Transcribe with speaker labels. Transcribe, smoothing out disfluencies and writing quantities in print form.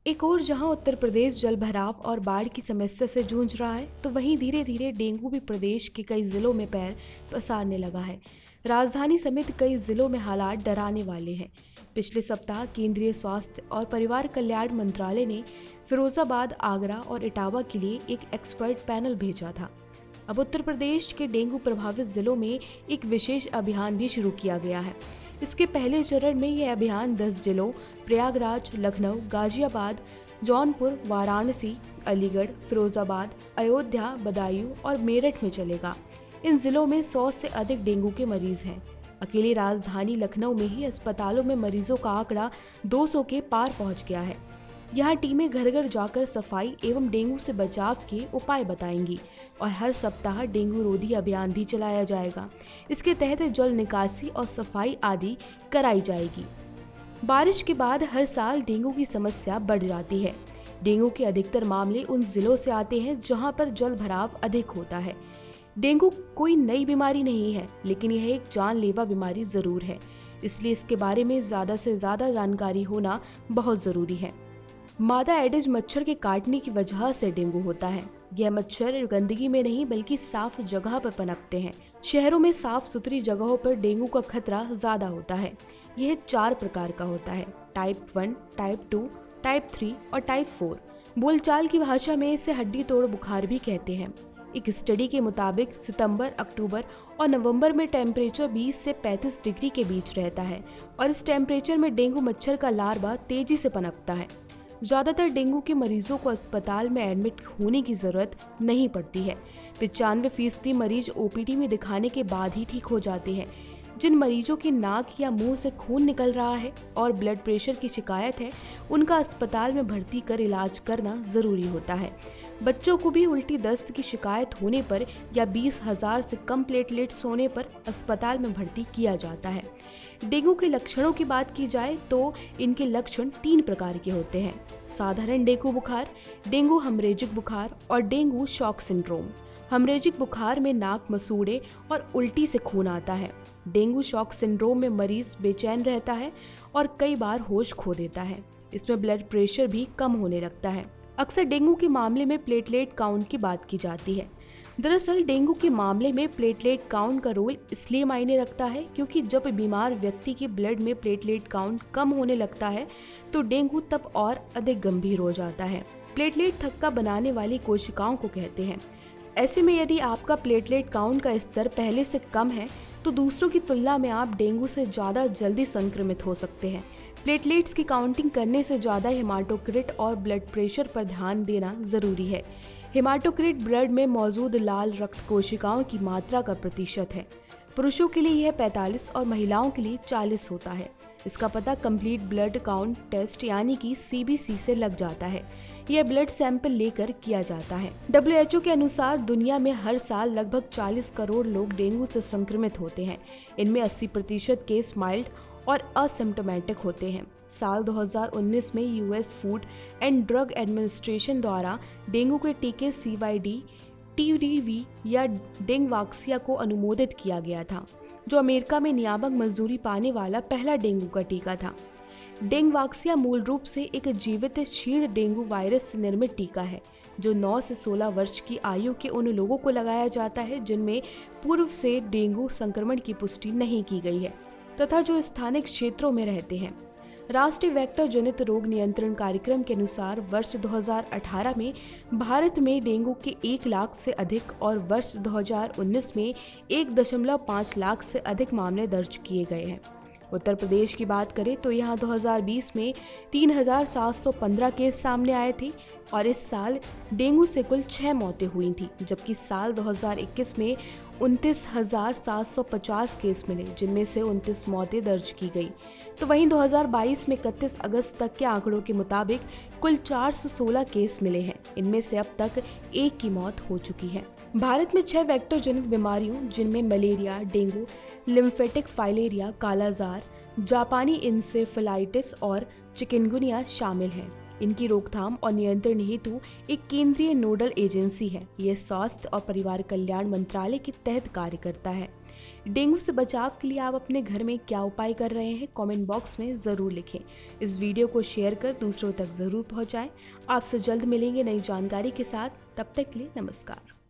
Speaker 1: एक और जहां उत्तर प्रदेश जलभराव और बाढ़ की समस्या से जूझ रहा है, तो वहीं धीरे धीरे डेंगू भी प्रदेश के कई जिलों में पैर पसारने लगा है। राजधानी समेत कई जिलों में हालात डराने वाले हैं। पिछले सप्ताह केंद्रीय स्वास्थ्य और परिवार कल्याण मंत्रालय ने फिरोजाबाद, आगरा और इटावा के लिए एक एक्सपर्ट पैनल भेजा था। अब उत्तर प्रदेश के डेंगू प्रभावित जिलों में एक विशेष अभियान भी शुरू किया गया है। इसके पहले चरण में यह अभियान 10 जिलों प्रयागराज, लखनऊ, गाजियाबाद, जौनपुर, वाराणसी, अलीगढ़, फिरोजाबाद, अयोध्या, बदायूं और मेरठ में चलेगा। इन जिलों में 100 से अधिक डेंगू के मरीज हैं। अकेली राजधानी लखनऊ में ही अस्पतालों में मरीजों का आंकड़ा 200 के पार पहुंच गया है। यहाँ टीमें घर घर जाकर सफाई एवं डेंगू से बचाव के उपाय बताएंगी और हर सप्ताह डेंगू रोधी अभियान भी चलाया जाएगा। इसके तहत जल निकासी और सफाई आदि कराई जाएगी। बारिश के बाद हर साल डेंगू की समस्या बढ़ जाती है। डेंगू के अधिकतर मामले उन जिलों से आते हैं जहां पर जल भराव अधिक होता है। डेंगू कोई नई बीमारी नहीं है, लेकिन यह एक जानलेवा बीमारी जरूर है। इसलिए इसके बारे में ज्यादा से ज्यादा जानकारी होना बहुत जरूरी है। मादा एडिज मच्छर के काटने की वजह से डेंगू होता है। यह मच्छर गंदगी में नहीं बल्कि साफ जगह पर पनपते हैं। शहरों में साफ सुथरी जगहों पर डेंगू का खतरा ज्यादा होता है। यह 4 प्रकार का होता है: टाइप 1, टाइप 2, टाइप 3 और टाइप 4। बोलचाल की भाषा में इसे हड्डी तोड़ बुखार भी कहते हैं। एक स्टडी के मुताबिक सितंबर, अक्टूबर और नवंबर में टेम्परेचर 20 से 35 डिग्री के बीच रहता है और इस टेम्परेचर में डेंगू मच्छर का लार्वा तेजी से पनपता है। ज्यादातर डेंगू के मरीजों को अस्पताल में एडमिट होने की जरूरत नहीं पड़ती है। 95% मरीज ओपीडी में दिखाने के बाद ही ठीक हो जाते हैं। जिन मरीजों के नाक या मुंह से खून निकल रहा है और ब्लड प्रेशर की शिकायत है, उनका अस्पताल में भर्ती कर इलाज करना जरूरी होता है। बच्चों को भी उल्टी दस्त की शिकायत होने पर या 20,000 से कम प्लेटलेट्स होने पर अस्पताल में भर्ती किया जाता है। डेंगू के लक्षणों की बात की जाए तो इनके लक्षण 3 प्रकार के होते हैं: साधारण डेंगू बुखार, डेंगू हेमरेजिक बुखार और डेंगू शॉक सिंड्रोम। हेमरेजिक बुखार में नाक मसूड़े और उल्टी से खून आता है। डेंगू शॉक सिंड्रोम में मरीज बेचैन रहता है और कई बार होश खो देता है। इसमें ब्लड प्रेशर भी कम होने लगता है। अक्सर डेंगू के मामले में प्लेटलेट काउंट की बात की जाती है। दरअसल डेंगू के मामले में प्लेटलेट काउंट का रोल इसलिए मायने रखता है क्योंकि जब बीमार व्यक्ति के ब्लड में प्लेटलेट काउंट कम होने लगता है तो डेंगू तब और अधिक गंभीर हो जाता है। प्लेटलेट थक्का बनाने वाली कोशिकाओं को कहते हैं। ऐसे में यदि आपका प्लेटलेट काउंट का स्तर पहले से कम है तो दूसरों की तुलना में आप डेंगू से ज़्यादा जल्दी संक्रमित हो सकते हैं। प्लेटलेट्स की काउंटिंग करने से ज़्यादा हेमाटोक्रिट और ब्लड प्रेशर पर ध्यान देना ज़रूरी है। हेमाटोक्रिट ब्लड में मौजूद लाल रक्त कोशिकाओं की मात्रा का प्रतिशत है। पुरुषों के लिए यह 45 और महिलाओं के लिए 40 होता है। इसका पता कंप्लीट ब्लड काउंट टेस्ट यानी कि CBC से लग जाता है। यह ब्लड सैंपल लेकर किया जाता है। WHO के अनुसार दुनिया में हर साल लगभग 40 करोड़ लोग डेंगू से संक्रमित होते हैं। इनमें 80% केस माइल्ड और असिम्प्टोमेटिक होते हैं। साल 2019 में US food and drug administration द्वारा डेंगू के टीके CYD, TDV या डेंगवाक्सिया को अनुमोदित किया गया था, जो अमेरिका में नियामक मंजूरी पाने वाला पहला डेंगू का टीका था। डेंगवाक्सिया मूल रूप से एक जीवित क्षीण डेंगू वायरस से निर्मित टीका है, जो 9 से 16 वर्ष की आयु के उन लोगों को लगाया जाता है जिनमें पूर्व से डेंगू संक्रमण की पुष्टि नहीं की गई है तथा जो स्थानिक क्षेत्रों में रहते हैं। राष्ट्रीय वेक्टर जनित रोग नियंत्रण कार्यक्रम के अनुसार वर्ष 2018 में भारत में डेंगू के 1 लाख से अधिक और वर्ष 2019 में 1.5 लाख से अधिक मामले दर्ज किए गए हैं। उत्तर प्रदेश की बात करें तो यहाँ 2020 में 3,715 केस सामने आए थे और इस साल डेंगू से कुल 6 मौतें हुई थी, जबकि साल 2021 में 29,750 केस मिले, जिनमें से 29 मौतें दर्ज की गई। तो वहीं 2022 में 31 अगस्त तक के आंकड़ों के मुताबिक कुल 416 केस मिले हैं। इनमें से अब तक 1 की मौत हो चुकी है। भारत में 6 वेक्टर जनित बीमारियों जिनमें मलेरिया, डेंगू, लिम्फेटिक फाइलेरिया, कालाजार, जापानी इंसेफेलाइटिस और चिकनगुनिया शामिल हैं। इनकी रोकथाम और नियंत्रण हेतु एक केंद्रीय नोडल एजेंसी है। यह स्वास्थ्य और परिवार कल्याण मंत्रालय के तहत कार्य करता है। डेंगू से बचाव के लिए आप अपने घर में क्या उपाय कर रहे हैं, कमेंट बॉक्स में ज़रूर लिखें। इस वीडियो को शेयर कर दूसरों तक ज़रूर पहुंचाएं। आपसे जल्द मिलेंगे नई जानकारी के साथ, तब तक के लिए नमस्कार।